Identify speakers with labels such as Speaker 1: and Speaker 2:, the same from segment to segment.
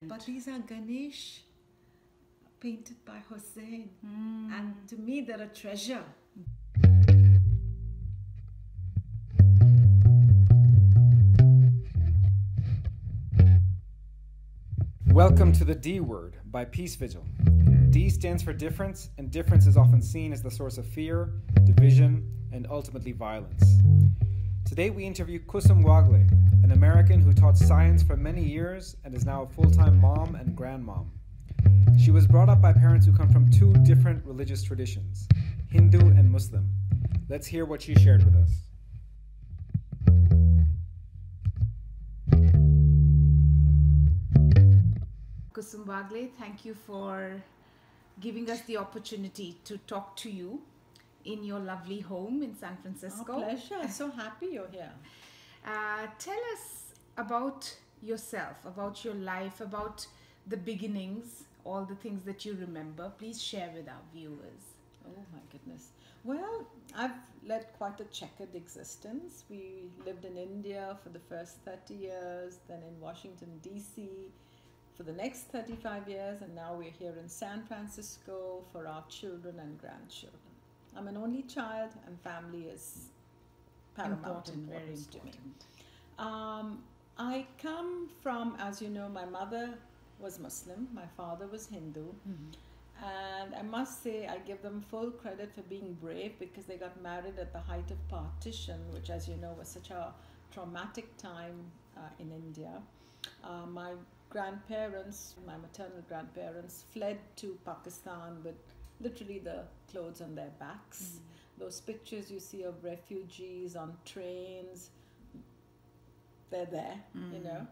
Speaker 1: But these are Ganesh painted by Hussein. And to me, they're a treasure.
Speaker 2: Welcome to the D Word by Peace Vigil. D stands for difference, and difference is often seen as the source of fear, division, and ultimately violence. Today we interview Kusum Wagle, an American who taught science for many years and is now a full-time mom and grandmom. She was brought up by parents who come from two different religious traditions, Hindu and Muslim. Let's hear what she shared with us.
Speaker 3: Kusum Wagle, thank you for giving us the opportunity to talk to you in your lovely home in San Francisco.
Speaker 1: Our pleasure. So happy you're here.
Speaker 3: Tell us about yourself, about your life, about the beginnings, all the things that you remember. Please share with our viewers.
Speaker 1: Oh my goodness. Well, I've led quite a checkered existence. We lived in India for the first 30 years, then in Washington, D.C. for the next 35 years, and now we're here in San Francisco for our children and grandchildren. I'm an only child, and family is paramount importance to me. I come from, as you know, my mother was Muslim, my father was Hindu, and I must say I give them full credit for being brave because they got married at the height of partition, which, as you know, was such a traumatic time in India. My grandparents, my maternal grandparents, fled to Pakistan with literally the clothes on their backs. Those pictures you see of refugees on trains, they're there, you know.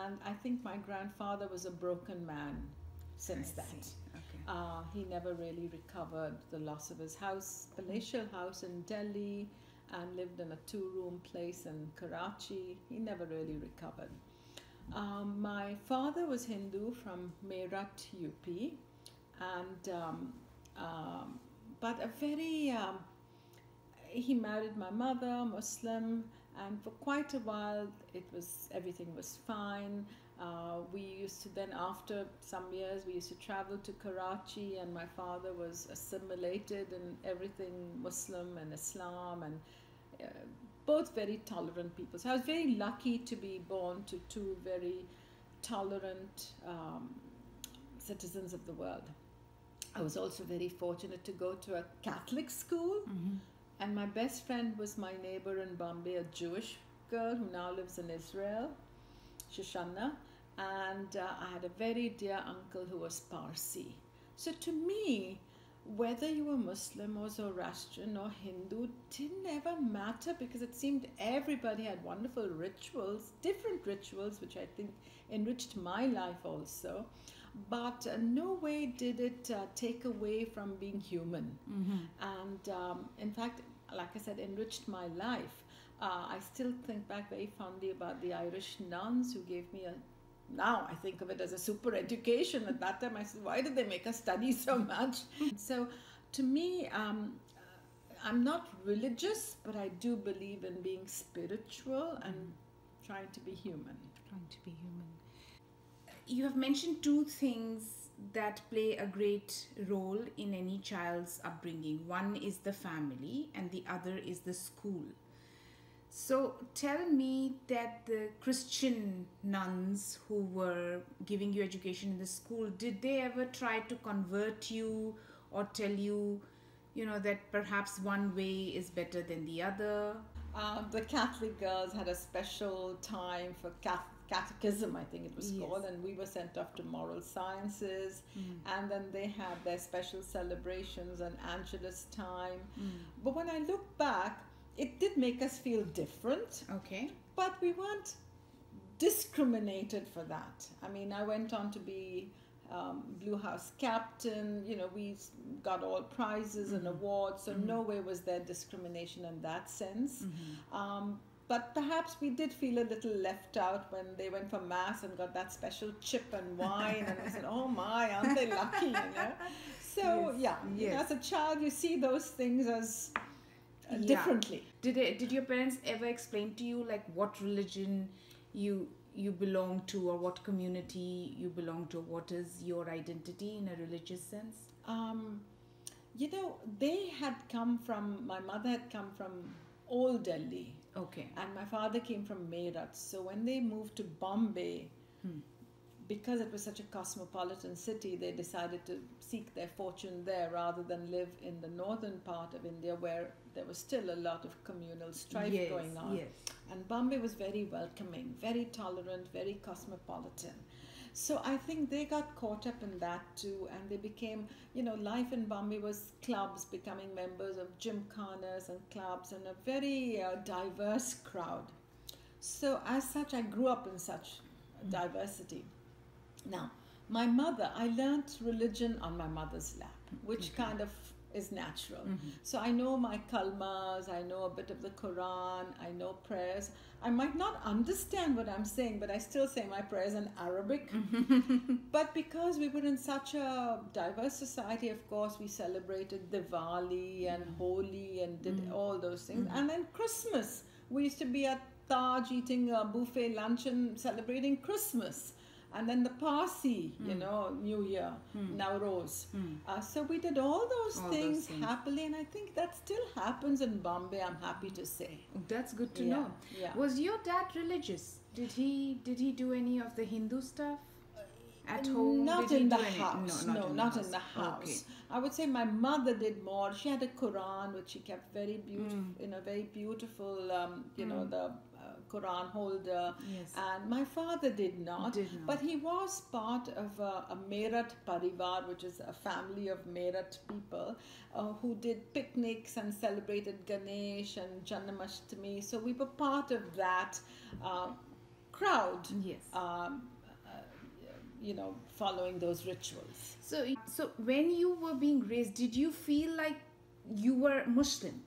Speaker 1: And I think my grandfather was a broken man since that. Okay. He never really recovered the loss of his house, palatial house in Delhi, and lived in a two-room place in Karachi. He never really recovered. My father was Hindu from Meerut, UP, and but a very he married my mother, Muslim, and for quite a while everything was fine. We used to then, after some years, we used to travel to Karachi, and my father was assimilated in everything Muslim and Islam, and both very tolerant people. So I was very lucky to be born to two very tolerant citizens of the world. I was also very fortunate to go to a Catholic school, and my best friend was my neighbor in Bombay, a Jewish girl who now lives in Israel, Shoshana, and I had a very dear uncle who was Parsi. So to me, whether you were Muslim or Zoroastrian or Hindu didn't ever matter, because it seemed everybody had wonderful rituals, different rituals, which I think enriched my life also. But no way did it take away from being human. And in fact, like I said, enriched my life. I still think back very fondly about the Irish nuns who gave me now I think of it as a super education. At that time I said, why did they make us study so much? So to me, I'm not religious, but I do believe in being spiritual and trying to be human.
Speaker 3: You have mentioned two things that play a great role in any child's upbringing. One is the family and the other is the school. So tell me that the Christian nuns who were giving you education in the school, did they ever try to convert you or tell you, that perhaps one way is better than the other?
Speaker 1: The Catholic girls had a special time for catechism, I think it was called, and we were sent off to moral sciences, and then they had their special celebrations and Angelus time. But when I look back, it did make us feel different.
Speaker 3: Okay.
Speaker 1: But we weren't discriminated for that. I mean, I went on to be Blue House captain. We got all prizes and awards, so no way was there discrimination in that sense. But perhaps we did feel a little left out when they went for mass and got that special chip and wine, and we said, "Oh my, aren't they lucky?" So as a child, you see those things as differently.
Speaker 3: Did your parents ever explain to you like what religion you you belong to, or what community you belong to? What is your identity in a religious sense?
Speaker 1: You know, my mother had come from Old Delhi.
Speaker 3: Okay.
Speaker 1: And my father came from Meerut. So when they moved to Bombay, because it was such a cosmopolitan city, they decided to seek their fortune there rather than live in the northern part of India where there was still a lot of communal strife going on.
Speaker 3: Yes.
Speaker 1: And Bombay was very welcoming, very tolerant, very cosmopolitan. So I think they got caught up in that too, and they became, life in Bombay was clubs, becoming members of gymkhanas and clubs, and a very diverse crowd. So as such, I grew up in such diversity. Now, my mother, I learnt religion on my mother's lap, which kind of is natural. So I know my kalmas, I know a bit of the Quran, I know prayers. I might not understand what I'm saying, but I still say my prayers in Arabic. But because we were in such a diverse society, of course, we celebrated Diwali and Holi and did all those things. And then Christmas, we used to be at Taj eating a buffet luncheon celebrating Christmas. And then the Parsi, New Year, Nowruz. So we did all those things happily, and I think that still happens in Bombay, I'm happy to say.
Speaker 3: That's good to know.
Speaker 1: Yeah.
Speaker 3: Was your dad religious? Did he do any of the Hindu stuff at home?
Speaker 1: Not in the house. No, not in the house.
Speaker 3: Okay.
Speaker 1: I would say my mother did more. She had a Quran which she kept very beautiful, in a very beautiful, the Quran holder.
Speaker 3: Yes.
Speaker 1: And my father did not. But he was part of a Meerut Parivar, which is a family of Meerut people who did picnics and celebrated Ganesh and Janmashtami. So we were part of that crowd.
Speaker 3: Yes.
Speaker 1: Following those rituals.
Speaker 3: So when you were being raised, did you feel like you were Muslim?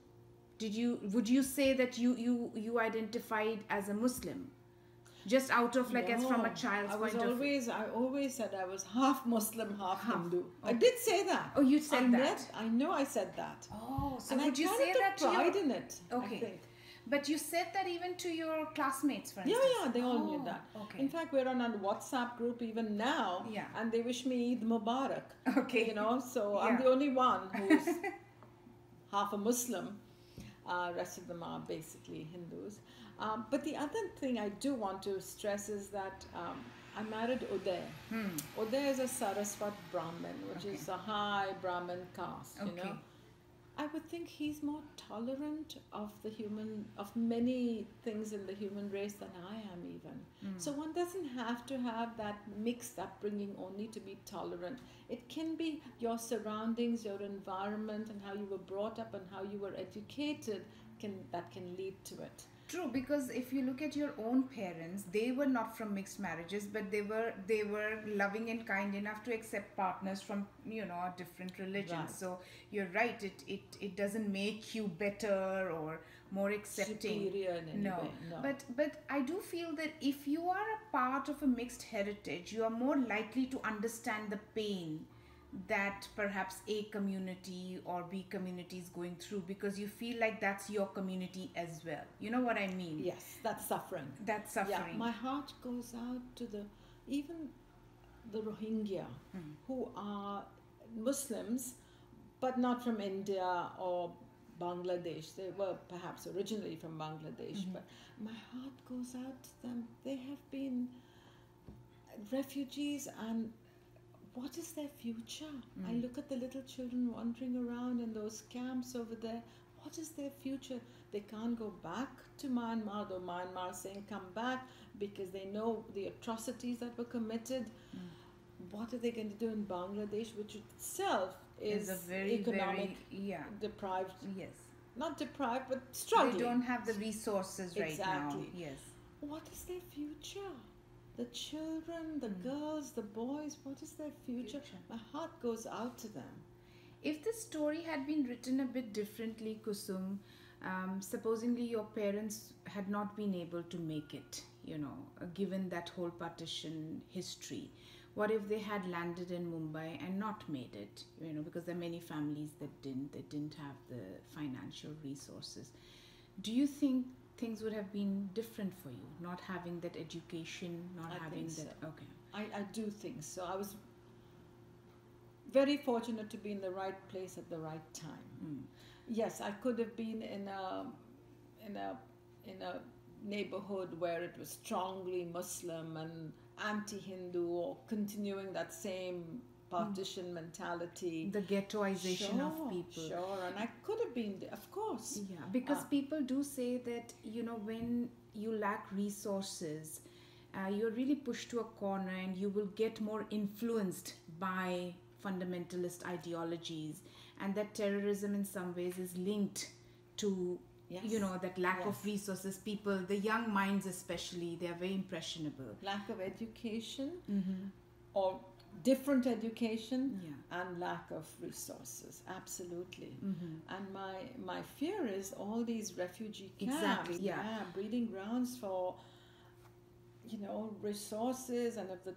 Speaker 3: Would you say that you identified as a Muslim? Just out of as from a child's point of view?
Speaker 1: I always said I was half Muslim, half Hindu. Okay. I did say that.
Speaker 3: Oh, you said that?
Speaker 1: I know I said that.
Speaker 3: Oh, so
Speaker 1: and
Speaker 3: would you say that to
Speaker 1: pride in it,
Speaker 3: okay.
Speaker 1: I think.
Speaker 3: But you said that even to your classmates, for instance?
Speaker 1: Yeah, they all knew that.
Speaker 3: Okay.
Speaker 1: In fact, we're on a WhatsApp group even now, and they wish me Eid Mubarak.
Speaker 3: Okay.
Speaker 1: So I'm the only one who's half a Muslim. Rest of them are basically Hindus. But the other thing I do want to stress is that I married Uday. Uday is a Saraswat Brahmin, which is a high Brahmin caste, I would think he's more tolerant of many things in the human race than I am even. So one doesn't have to have that mixed upbringing only to be tolerant. It can be your surroundings, your environment, and how you were brought up and how you were educated that can lead to it.
Speaker 3: True, because if you look at your own parents, they were not from mixed marriages, but they were loving and kind enough to accept partners from a different religion. Right. So you're right. It doesn't make you better or more accepting.
Speaker 1: Superior in any way. No.
Speaker 3: But I do feel that if you are a part of a mixed heritage, you are more likely to understand the pain that perhaps A community or B community is going through, because you feel like that's your community as well. You know what I mean?
Speaker 1: Yes, that's suffering.
Speaker 3: That's suffering.
Speaker 1: Yeah, my heart goes out to even the Rohingya who are Muslims but not from India or Bangladesh. They were perhaps originally from Bangladesh, but my heart goes out to them. They have been refugees, and what is their future? I look at the little children wandering around in those camps over there. What is their future? They can't go back to Myanmar, though Myanmar is saying come back because they know the atrocities that were committed. What are they going to do in Bangladesh, which itself is
Speaker 3: a very
Speaker 1: economic deprived?
Speaker 3: Yes.
Speaker 1: Not deprived, but struggling.
Speaker 3: They don't have the resources right now. Yes.
Speaker 1: What is their future? The children, the girls, the boys, what is their future? My heart goes out to them.
Speaker 3: If the story had been written a bit differently, Kusum, supposingly your parents had not been able to make it, given that whole partition history, what if they had landed in Mumbai and not made it? Because there are many families that didn't have the financial resources. Do you think things would have been different for you, not having that education, not
Speaker 1: I
Speaker 3: having
Speaker 1: think
Speaker 3: that.
Speaker 1: so.
Speaker 3: Okay.
Speaker 1: I do think so. I was very fortunate to be in the right place at the right time.
Speaker 3: Mm.
Speaker 1: Yes, I could have been in a neighborhood where it was strongly Muslim and anti-Hindu, or continuing that same partition mentality.
Speaker 3: The ghettoization of people.
Speaker 1: Sure, and I could have been there, of course.
Speaker 3: Yeah, because people do say that, when you lack resources, you're really pushed to a corner and you will get more influenced by fundamentalist ideologies, and that terrorism in some ways is linked to
Speaker 1: Yes.
Speaker 3: that lack of
Speaker 1: Yes.
Speaker 3: resources. People, the young minds especially, they are very impressionable.
Speaker 1: Lack of education,
Speaker 3: Mm-hmm.
Speaker 1: or different education,
Speaker 3: Yeah.
Speaker 1: and lack of resources. Absolutely.
Speaker 3: Mm-hmm.
Speaker 1: And my fear is all these refugee camps,
Speaker 3: Exactly, yeah.
Speaker 1: breeding grounds for resources, and of the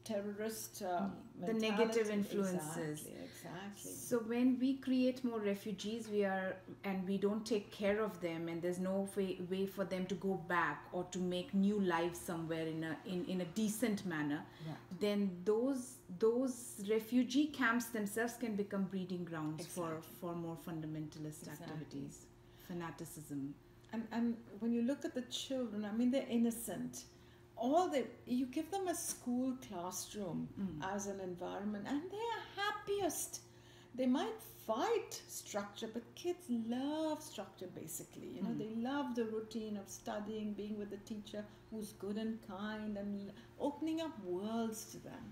Speaker 1: terrorist
Speaker 3: The negative
Speaker 1: mentality.
Speaker 3: influences.
Speaker 1: Exactly.
Speaker 3: So when we create more refugees, we don't take care of them, and there's no way for them to go back or to make new lives somewhere in a decent manner,
Speaker 1: Right.
Speaker 3: then those refugee camps themselves can become breeding grounds
Speaker 1: Exactly.
Speaker 3: for more fundamentalist
Speaker 1: Exactly.
Speaker 3: activities, fanaticism.
Speaker 1: And when you look at the children, I mean, they're innocent. You give them a school classroom as an environment, and they are happiest. They might fight structure, but kids love structure. Basically, they love the routine of studying, being with the teacher who's good and kind, and opening up worlds to them.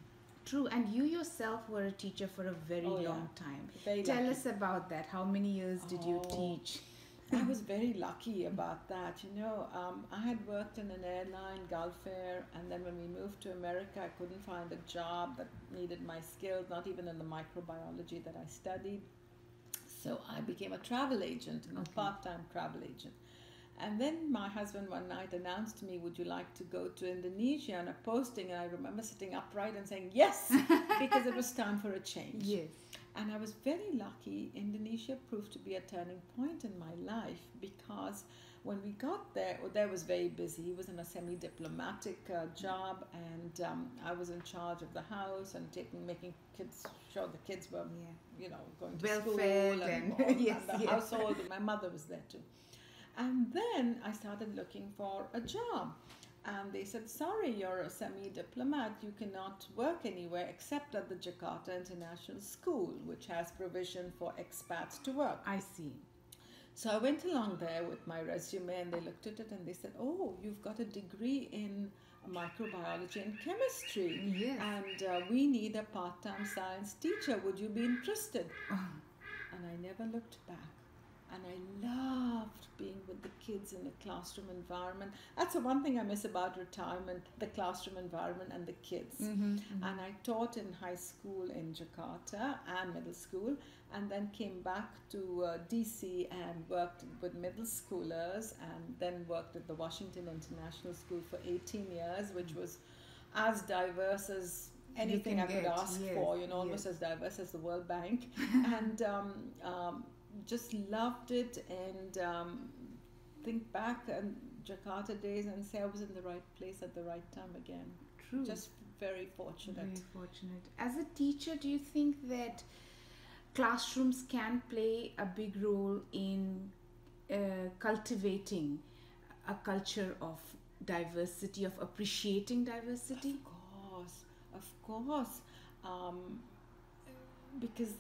Speaker 3: True, and you yourself were a teacher for a very
Speaker 1: Oh, yeah.
Speaker 3: long time.
Speaker 1: Very
Speaker 3: Tell
Speaker 1: lucky.
Speaker 3: us about that. How many years did you
Speaker 1: Oh.
Speaker 3: teach?
Speaker 1: I was very lucky about that. I had worked in an airline, Gulf Air, and then when we moved to America, I couldn't find a job that needed my skills, not even in the microbiology that I studied. So I became a travel agent, a part-time travel agent. And then my husband one night announced to me, "Would you like to go to Indonesia on a posting?" And I remember sitting upright and saying yes, because it was time for a change.
Speaker 3: Yes.
Speaker 1: And I was very lucky. Indonesia proved to be a turning point in my life, because when we got there, there was very busy. He was in a semi-diplomatic job, and I was in charge of the house and making sure the kids were, going to
Speaker 3: Well
Speaker 1: school
Speaker 3: fed
Speaker 1: and,
Speaker 3: and- yes,
Speaker 1: and the
Speaker 3: yes.
Speaker 1: household. My mother was there too. And then I started looking for a job. And they said, "Sorry, you're a semi-diplomat. You cannot work anywhere except at the Jakarta International School, which has provision for expats to work."
Speaker 3: I see.
Speaker 1: So I went along there with my resume, and they looked at it and they said, "Oh, you've got a degree in microbiology and chemistry.
Speaker 3: Yes.
Speaker 1: And we need a part-time science teacher. Would you be interested?" And I never looked back. And I loved being with the kids in a classroom environment. That's the one thing I miss about retirement, the classroom environment and the kids.
Speaker 3: Mm-hmm, mm-hmm.
Speaker 1: And I taught in high school in Jakarta and middle school, and then came back to DC and worked with middle schoolers, and then worked at the Washington International School for 18 years, which was as diverse as anything I could ask for, almost as diverse as the World Bank. And just loved it, and think back on Jakarta days and say I was in the right place at the right time again.
Speaker 3: True.
Speaker 1: Just very fortunate.
Speaker 3: Very fortunate. As a teacher, do you think that classrooms can play a big role in cultivating a culture of diversity, of appreciating diversity?
Speaker 1: Of course. Because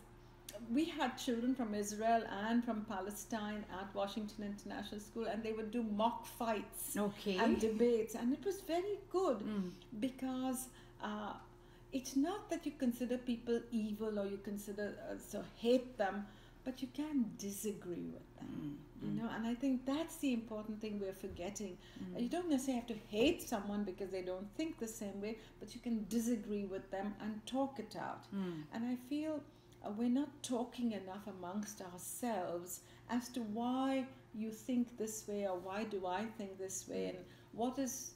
Speaker 1: we had children from Israel and from Palestine at Washington International School, and they would do mock fights and debates, and it was very good because it's not that you consider people evil or you consider hate them, but you can disagree with them, and I think that's the important thing we're forgetting. You don't necessarily have to hate someone because they don't think the same way, but you can disagree with them and talk it out. And I feel we're not talking enough amongst ourselves as to why you think this way or why do I think this way, and what is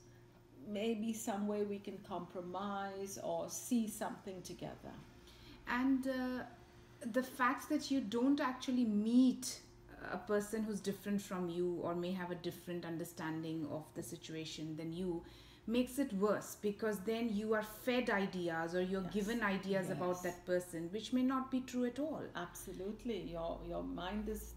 Speaker 1: maybe some way we can compromise or see something together.
Speaker 3: And the fact that you don't actually meet a person who's different from you or may have a different understanding of the situation than you makes it worse, because then you are fed ideas or you're
Speaker 1: Yes.
Speaker 3: given ideas
Speaker 1: Yes.
Speaker 3: about that person which may not be true at all.
Speaker 1: Absolutely. Your mind is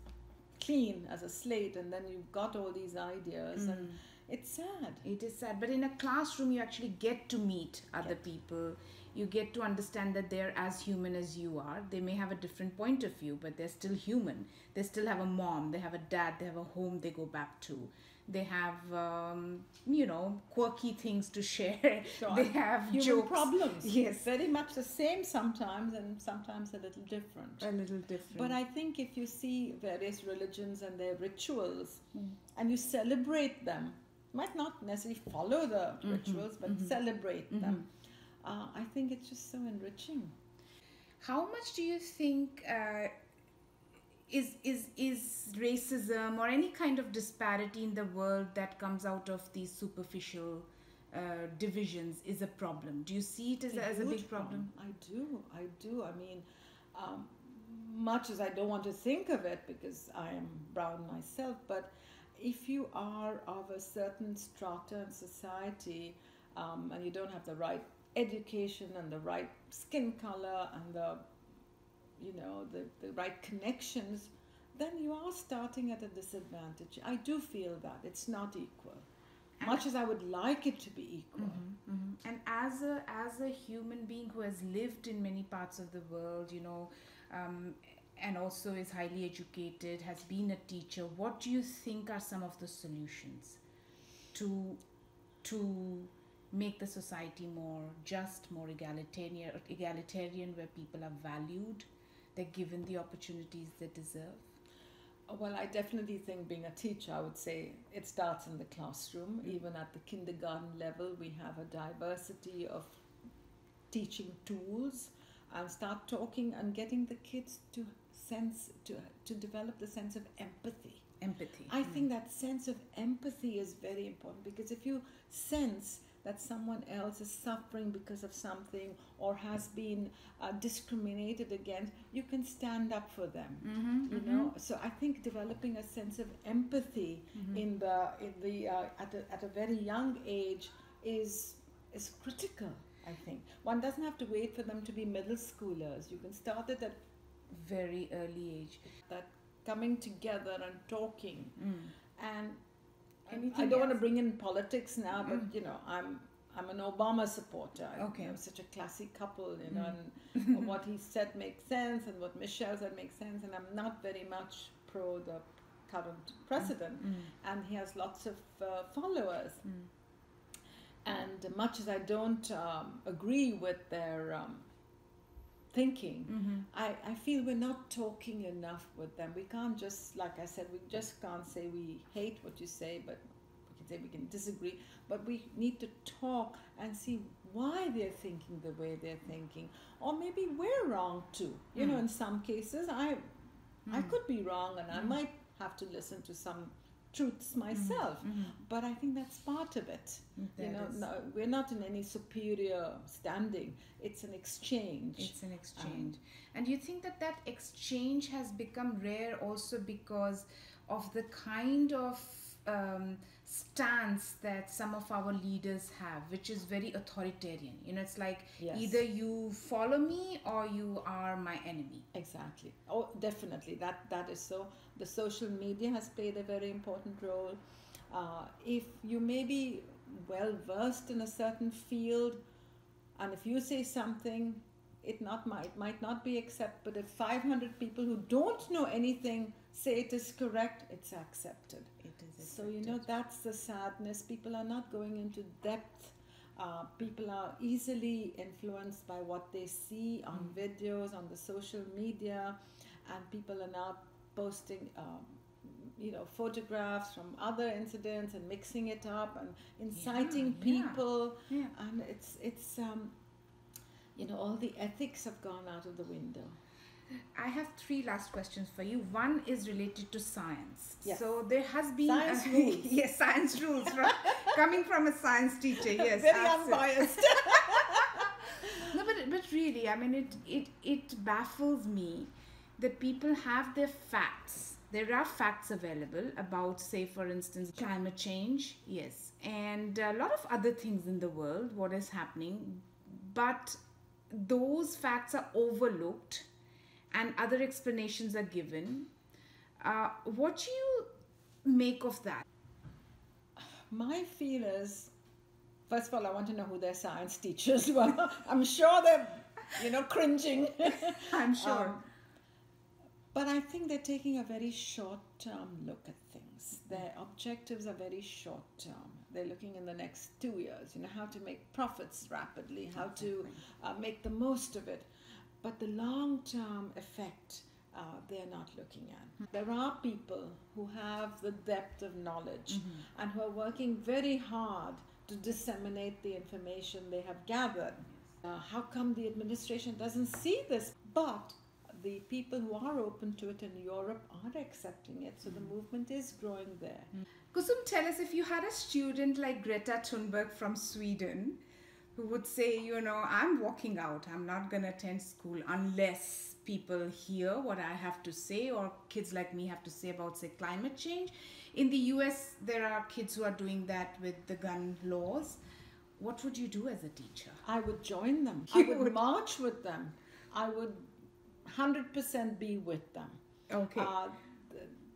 Speaker 1: clean as a slate, and then you've got all these ideas, and it's sad.
Speaker 3: It is sad, but in a classroom you actually get to meet other
Speaker 1: Yes.
Speaker 3: people. You get to understand that they're as human as you are. They may have a different point of view, but they're still human. They still have a mom, they have a dad, they have a home they go back to. They have, quirky things to share.
Speaker 1: Sure.
Speaker 3: They have
Speaker 1: Human
Speaker 3: jokes.
Speaker 1: problems.
Speaker 3: Yes.
Speaker 1: Very much the same sometimes, and sometimes a little different.
Speaker 3: A little different.
Speaker 1: But I think if you see various religions and their rituals, and you celebrate them, might not necessarily follow the rituals, but celebrate them, I think it's just so enriching.
Speaker 3: How much do you think is racism or any kind of disparity in the world that comes out of these superficial divisions is a problem? Do you see it as a big
Speaker 1: huge
Speaker 3: problem?
Speaker 1: I do. I mean, much as I don't want to think of it because I am brown myself, but if you are of a certain strata in society, and you don't have the right education and the right skin color and the right connections, then you are starting at a disadvantage. I do feel that it's not equal, much as I would like it to be equal.
Speaker 3: And as a human being who has lived in many parts of the world, and also is highly educated, has been a teacher, what do you think are some of the solutions to make the society more just, more egalitarian, where people are valued, they're given the opportunities they deserve?
Speaker 1: Well, I definitely think, being a teacher, I would say it starts in the classroom. Even at the kindergarten level, we have a diversity of teaching tools, and start talking and getting the kids to develop the sense of empathy. I think that sense of empathy is very important, because if you sense that someone else is suffering because of something or has been discriminated against, you can stand up for them. So I think developing a sense of empathy at a very young age is critical. I think one doesn't have to wait for them to be middle schoolers. You can start it at
Speaker 3: very early age.
Speaker 1: That coming together and talking. And
Speaker 3: Anything
Speaker 1: I don't want to
Speaker 3: else?
Speaker 1: bring in politics now, but I'm an Obama supporter.
Speaker 3: Okay.
Speaker 1: Such a classic couple, and what he said makes sense, and what Michelle said makes sense. And I'm not very much pro the current president, and he has lots of followers. And much as I don't agree with their thinking, I feel we're not talking enough with them. We can't just, like I said, we just can't say we hate what you say, but we can say we can disagree. But we need to talk and see why they're thinking the way they're thinking, or maybe we're wrong too. In some cases, I could be wrong, and I might have to listen to some truths myself, but I think that's part of it. No, we're not in any superior standing. It's an exchange.
Speaker 3: It's an exchange. And you think that exchange has become rare also because of the kind of stance that some of our leaders have, which is very authoritarian. It's like,
Speaker 1: Yes.
Speaker 3: either you follow me or you are my enemy.
Speaker 1: Exactly. Oh, definitely. That is so. The social media has played a very important role. If you may be well versed in a certain field, and if you say something, it might not be accepted. But if 500 people who don't know anything say it is correct, it's accepted.
Speaker 3: It is
Speaker 1: So that's the sadness. People are not going into depth. People are easily influenced by what they see on videos, on the social media, and people are now posting photographs from other incidents and mixing it up and inciting people. And it's all the ethics have gone out of the window.
Speaker 3: I have 3 last questions for you. One is related to science.
Speaker 1: Yes.
Speaker 3: So there has been
Speaker 1: Science rules.
Speaker 3: Yes, science rules. Coming from a science teacher, yes.
Speaker 1: Very unbiased.
Speaker 3: No, but really, I mean, it baffles me that people have their facts There are facts available about, say, for instance, climate change, yes, and a lot of other things in the world, what is happening, but those facts are overlooked and other explanations are given. What do you make of that?
Speaker 1: My feel is, first of all, I want to know who their science teachers were. I'm sure they're, cringing.
Speaker 3: I'm sure.
Speaker 1: But I think they're taking a very short-term look at things. Their objectives are very short-term. They're looking in the next 2 years, how to make profits rapidly, how to make the most of it. But the long-term effect, they're not looking at. There are people who have the depth of knowledge and who are working very hard to disseminate the information they have gathered. How come the administration doesn't see this? But the people who are open to it in Europe are accepting it, so the movement is growing there.
Speaker 3: Kusum, tell us, if you had a student like Greta Thunberg from Sweden who would say, I'm walking out, I'm not going to attend school unless people hear what I have to say, or kids like me have to say about, say, climate change. In the US, there are kids who are doing that with the gun laws. What would you do as a teacher?
Speaker 1: I would join them. I would march with them. I would 100% be with them.
Speaker 3: Okay.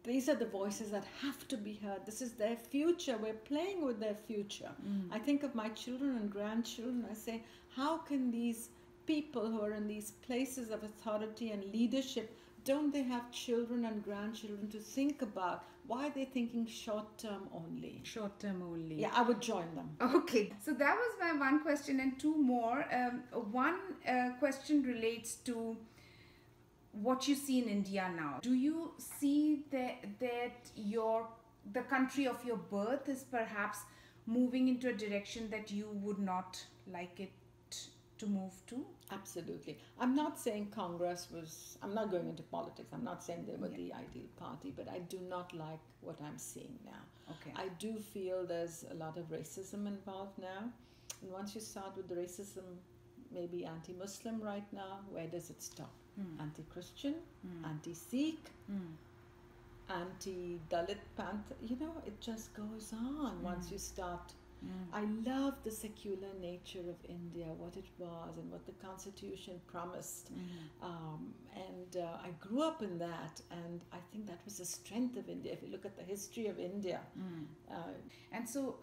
Speaker 1: These are the voices that have to be heard. This is their future. We're playing with their future. I think of my children and grandchildren. I say, how can these people who are in these places of authority and leadership, don't they have children and grandchildren to think about? Why are they thinking short-term only?
Speaker 3: Short-term only.
Speaker 1: Yeah, I would join them.
Speaker 3: Okay. So that was my one question, and two more. One question relates to what you see in India now. Do you see that the country of your birth is perhaps moving into a direction that you would not like it to move to?
Speaker 1: Absolutely. I'm not saying Congress was, I'm not going into politics, I'm not saying they were the ideal party, but I do not like what I'm seeing now.
Speaker 3: Okay.
Speaker 1: I do feel there's a lot of racism involved now. And once you start with the racism, maybe anti-Muslim right now, where does it stop? Anti-Christian, anti-Sikh, anti-Dalit Panther, it just goes on once you start. I love the secular nature of India, what it was and what the Constitution promised. I grew up in that, and I think that was the strength of India. If you look at the history of India.
Speaker 3: And so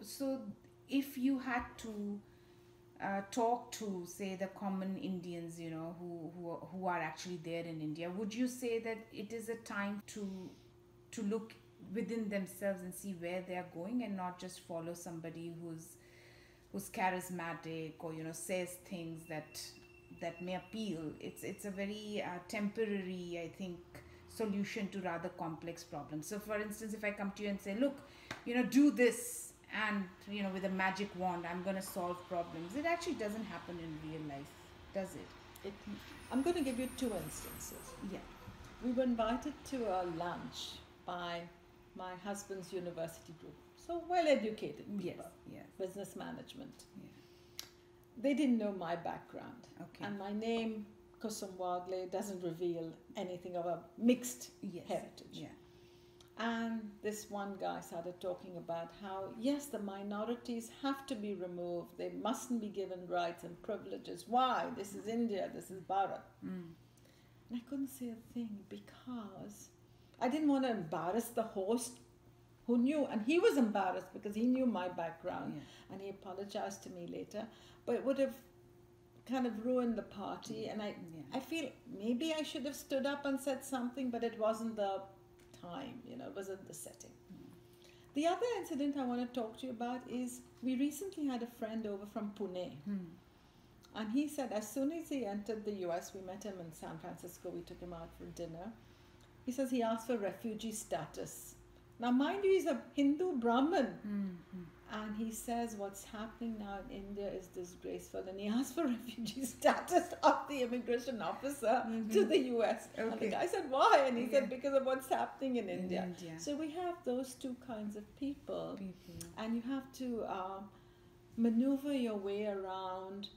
Speaker 3: if you had to talk to, say, the common Indians, who are actually there in India, would you say that it is a time to look within themselves and see where they are going, and not just follow somebody who's charismatic or says things that may appeal? It's a very temporary, I think, solution to rather complex problems. So for instance, if I come to you and say, look, do this, and with a magic wand I'm going to solve problems, it actually doesn't happen in real life, does it?
Speaker 1: I'm going to give you two instances.
Speaker 3: Yeah.
Speaker 1: We were invited to a lunch by my husband's university group, so well-educated people.
Speaker 3: Yes.
Speaker 1: Business management.
Speaker 3: Yeah.
Speaker 1: They didn't know my background.
Speaker 3: Okay.
Speaker 1: And my name, Kusum Wagle, doesn't reveal anything of a mixed heritage.
Speaker 3: Yeah.
Speaker 1: And this one guy started talking about how, yes, the minorities have to be removed. They mustn't be given rights and privileges. Why? This is India. This is Bharat. And I couldn't say a thing because I didn't want to embarrass the host who knew. And he was embarrassed because he knew my background. And he apologized to me later. But it would have kind of ruined the party. And I feel maybe I should have stood up and said something, but it wasn't the time, it wasn't the setting. The other incident I want to talk to you about is, we recently had a friend over from Pune, and he said as soon as he entered the US, we met him in San Francisco, we took him out for dinner. He says he asked for refugee status. Now mind you, he's a Hindu Brahmin, and he says what's happening now in India is disgraceful, and he asked for refugee status of the immigration officer to the US.
Speaker 3: Okay.
Speaker 1: And the guy said, why? And he said, because of what's happening in India. So we have those two kinds of people. And you have to maneuver your way around.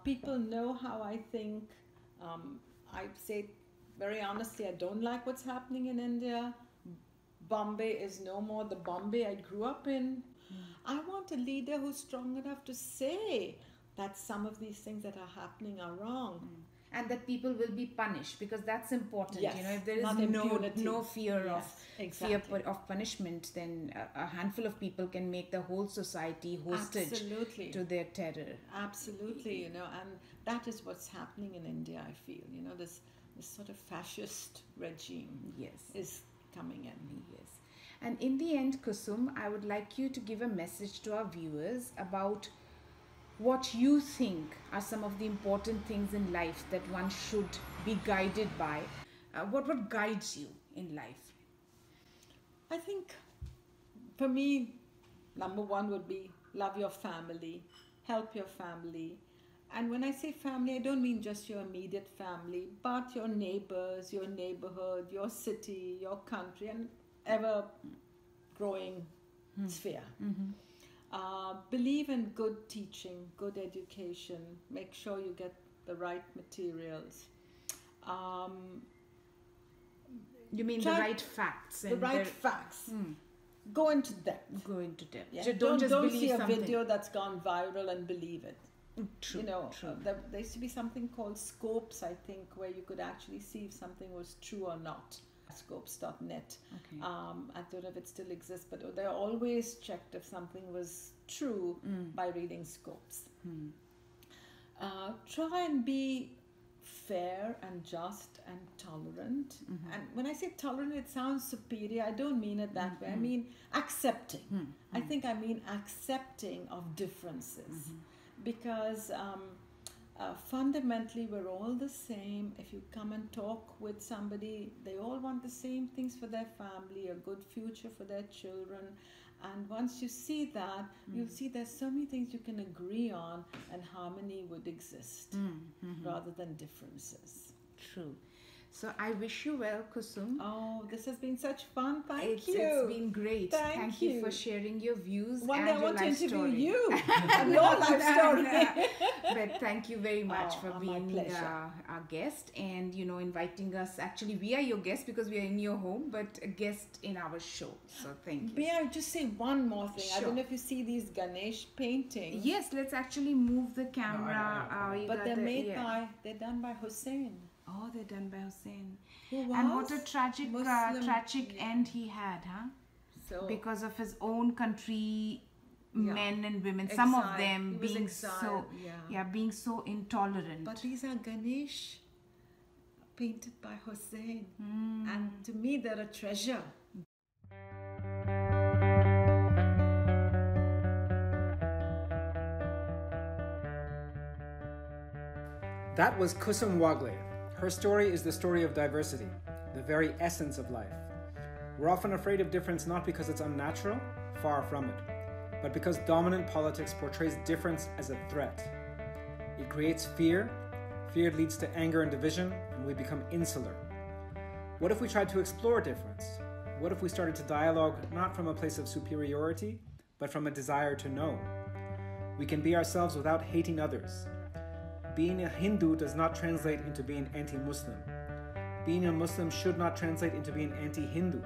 Speaker 1: People know how I think. I say very honestly, I don't like what's happening in India, Bombay is no more the Bombay I grew up in. I want a leader who's strong enough to say that some of these things that are happening are wrong.
Speaker 3: And that people will be punished, because that's important.
Speaker 1: Yes,
Speaker 3: If there is
Speaker 1: not impunity.
Speaker 3: no fear
Speaker 1: Yes,
Speaker 3: of
Speaker 1: exactly.
Speaker 3: of punishment, then a handful of people can make the whole society hostage
Speaker 1: Absolutely.
Speaker 3: to their terror.
Speaker 1: Absolutely, and that is what's happening in India, I feel. This sort of fascist regime is coming in.
Speaker 3: Yes. And in the end, Kusum, I would like you to give a message to our viewers about what you think are some of the important things in life that one should be guided by. What guides you in life?
Speaker 1: I think for me, number one would be love your family, help your family. And when I say family, I don't mean just your immediate family, but your neighbors, your neighborhood, your city, your country, and ever growing sphere. Believe in good teaching, good education. Make sure you get the right materials.
Speaker 3: You mean the right facts?
Speaker 1: The right facts. Go into depth.
Speaker 3: Go into depth.
Speaker 1: Yeah.
Speaker 3: So don't just believe
Speaker 1: see a
Speaker 3: something.
Speaker 1: video that's gone viral and believe it.
Speaker 3: True. True.
Speaker 1: There used to be something called Scopes, I think, where you could actually see if something was true or not. Scopes.net.
Speaker 3: Okay.
Speaker 1: I don't know if it still exists, but they always checked if something was true by reading Scopes. Try and be fair and just and tolerant. And when I say tolerant, it sounds superior. I don't mean it that way. I mean accepting. I think I mean accepting of differences. Because fundamentally we're all the same. If you come and talk with somebody, they all want the same things for their family, a good future for their children. And once you see that, you'll see there's so many things you can agree on, and harmony would exist rather than differences.
Speaker 3: True. So I wish you well, Kusum.
Speaker 1: Oh, this has been such fun. Thank you.
Speaker 3: It's been great.
Speaker 1: Thank
Speaker 3: you
Speaker 1: you
Speaker 3: for sharing your views
Speaker 1: One
Speaker 3: and
Speaker 1: day I
Speaker 3: your
Speaker 1: want to
Speaker 3: life
Speaker 1: interview
Speaker 3: story.
Speaker 1: you and your life story.
Speaker 3: But thank you very much for
Speaker 1: my
Speaker 3: being
Speaker 1: pleasure.
Speaker 3: our guest and inviting us. Actually, we are your guest because we are in your home, but a guest in our show. So thank you.
Speaker 1: May I just say one more thing? I
Speaker 3: Sure.
Speaker 1: don't know if you see these Ganesh paintings.
Speaker 3: Yes, let's actually move the camera. You
Speaker 1: But
Speaker 3: got
Speaker 1: they're
Speaker 3: the-
Speaker 1: they're done by Hussein.
Speaker 3: Oh, they're done by Hussein.
Speaker 1: Who
Speaker 3: And what a
Speaker 1: was
Speaker 3: tragic
Speaker 1: Muslim.
Speaker 3: end he had, huh?
Speaker 1: So
Speaker 3: Because of his own country,
Speaker 1: Yeah.
Speaker 3: men and women, some of
Speaker 1: Exiled.
Speaker 3: them
Speaker 1: He was
Speaker 3: being
Speaker 1: exiled,
Speaker 3: being so intolerant.
Speaker 1: but these are Ganesh painted by Hussein. And to me they're a treasure.
Speaker 2: That was Kusum Wagle. Her story is the story of diversity, the very essence of life. We're often afraid of difference not because it's unnatural, far from it, but because dominant politics portrays difference as a threat. It creates fear. Fear leads to anger and division, and we become insular. What if we tried to explore difference? What if we started to dialogue not from a place of superiority, but from a desire to know? We can be ourselves without hating others. Being a Hindu does not translate into being anti-Muslim. Being a Muslim should not translate into being anti-Hindu.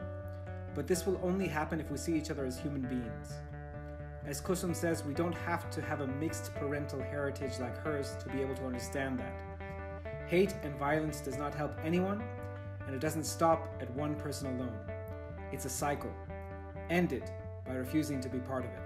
Speaker 2: But this will only happen if we see each other as human beings. As Kusum says, we don't have to have a mixed parental heritage like hers to be able to understand that. Hate and violence does not help anyone, and it doesn't stop at one person alone. It's a cycle. End it by refusing to be part of it.